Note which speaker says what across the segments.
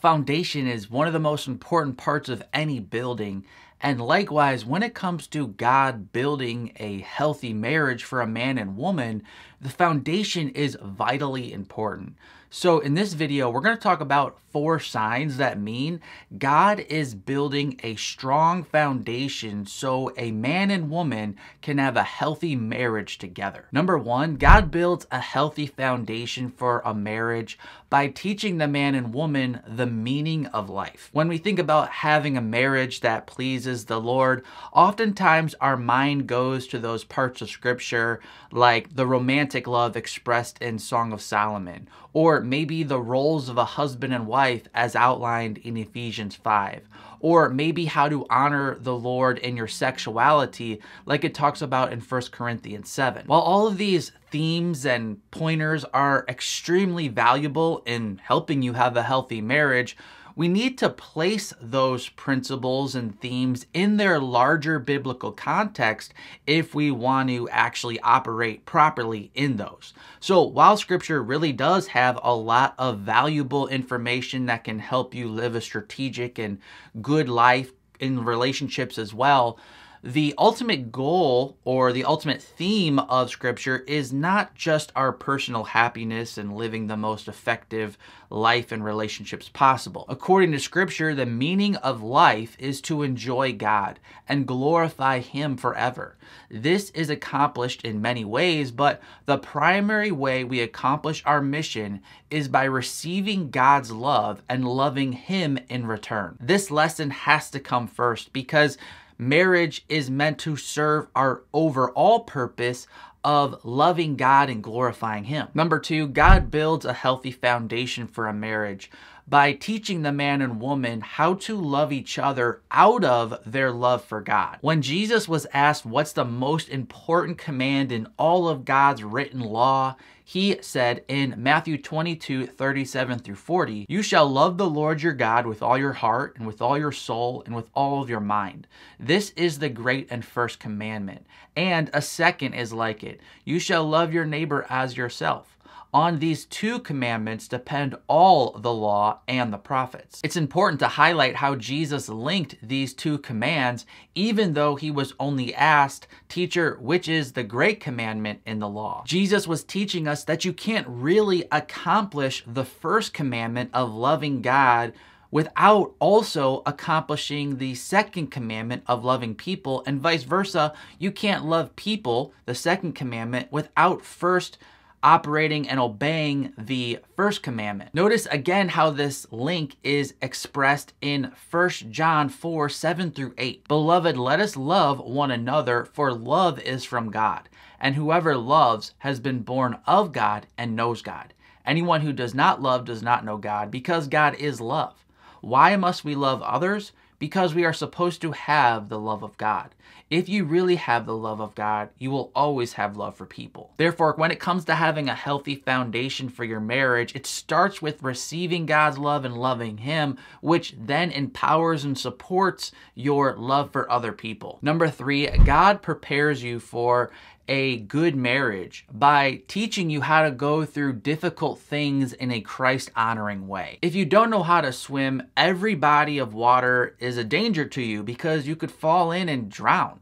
Speaker 1: foundation is one of the most important parts of any building. And likewise, when it comes to God building a healthy marriage for a man and woman, the foundation is vitally important. So in this video, we're going to talk about 4 signs that mean God is building a strong foundation so a man and woman can have a healthy marriage together. Number 1, God builds a healthy foundation for a marriage by teaching the man and woman the meaning of life. When we think about having a marriage that pleases the Lord, oftentimes our mind goes to those parts of scripture like the romantic love expressed in Song of Solomon, or maybe the roles of a husband and wife as outlined in Ephesians 5, or maybe how to honor the Lord in your sexuality like it talks about in 1 Corinthians 7. While all of these themes and pointers are extremely valuable in helping you have a healthy marriage, we need to place those principles and themes in their larger biblical context if we want to actually operate properly in those. So while scripture really does have a lot of valuable information that can help you live a strategic and good life in relationships as well, the ultimate goal or the ultimate theme of scripture is not just our personal happiness and living the most effective life and relationships possible. According to scripture, the meaning of life is to enjoy God and glorify Him forever. This is accomplished in many ways, but the primary way we accomplish our mission is by receiving God's love and loving Him in return. This lesson has to come first because marriage is meant to serve our overall purpose of loving God and glorifying Him. Number 2, God builds a healthy foundation for a marriage by teaching the man and woman how to love each other out of their love for God. When Jesus was asked what's the most important command in all of God's written law, He said in Matthew 22:37-40, "You shall love the Lord your God with all your heart and with all your soul and with all of your mind. This is the great and first commandment. And a second is like it. You shall love your neighbor as yourself. On these 2 commandments depend all the law and the prophets." It's important to highlight how Jesus linked these 2 commands, even though He was only asked, "Teacher, which is the great commandment in the law?" Jesus was teaching us that you can't really accomplish the first commandment of loving God without also accomplishing the second commandment of loving people, and vice versa. You can't love people, the second commandment, without first operating and obeying the first commandment. Notice again how this link is expressed in 1 John 4:7-8. "Beloved, let us love one another, for love is from God. And whoever loves has been born of God and knows God. Anyone who does not love does not know God, because God is love. Why must we love others? Because we are supposed to have the love of God. If you really have the love of God, you will always have love for people." Therefore, when it comes to having a healthy foundation for your marriage, it starts with receiving God's love and loving Him, which then empowers and supports your love for other people. Number 3, God prepares you for a good marriage by teaching you how to go through difficult things in a Christ-honoring way. If you don't know how to swim, every body of water is a danger to you because you could fall in and drown.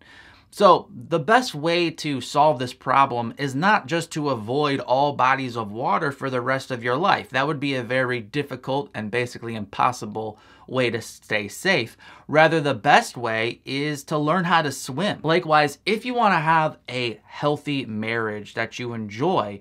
Speaker 1: So the best way to solve this problem is not just to avoid all bodies of water for the rest of your life. That would be a very difficult and basically impossible way to stay safe. Rather, the best way is to learn how to swim. Likewise, if you want to have a healthy marriage that you enjoy,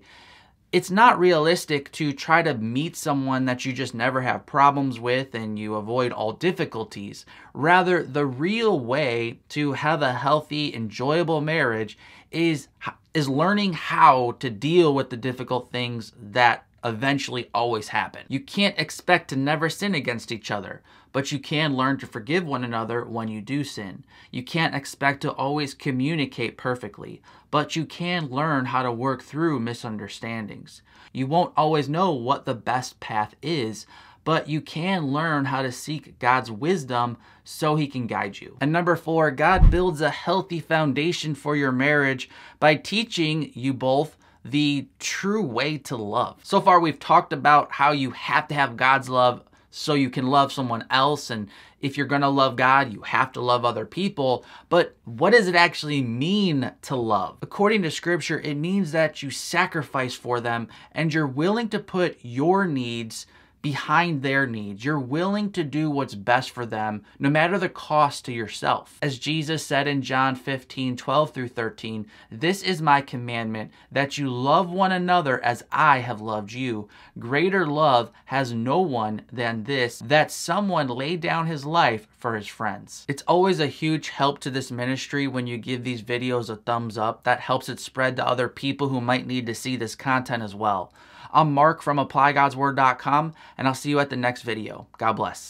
Speaker 1: it's not realistic to try to meet someone that you just never have problems with and you avoid all difficulties. Rather, the real way to have a healthy, enjoyable marriage is learning how to deal with the difficult things that eventually always happen. You can't expect to never sin against each other, but you can learn to forgive one another when you do sin. You can't expect to always communicate perfectly, but you can learn how to work through misunderstandings. You won't always know what the best path is, but you can learn how to seek God's wisdom so He can guide you. And number 4, God builds a healthy foundation for your marriage by teaching you both the true way to love. So far, we've talked about how you have to have God's love so you can love someone else. And if you're going to love God, you have to love other people. But what does it actually mean to love? According to Scripture, it means that you sacrifice for them and you're willing to put your needs behind their needs. You're willing to do what's best for them, no matter the cost to yourself. As Jesus said in John 15:12-13, "This is my commandment, that you love one another as I have loved you. Greater love has no one than this, that someone lay down his life for his friends." It's always a huge help to this ministry when you give these videos a thumbs up. That helps it spread to other people who might need to see this content as well. I'm Mark from ApplyGodsWord.com, and I'll see you at the next video. God bless.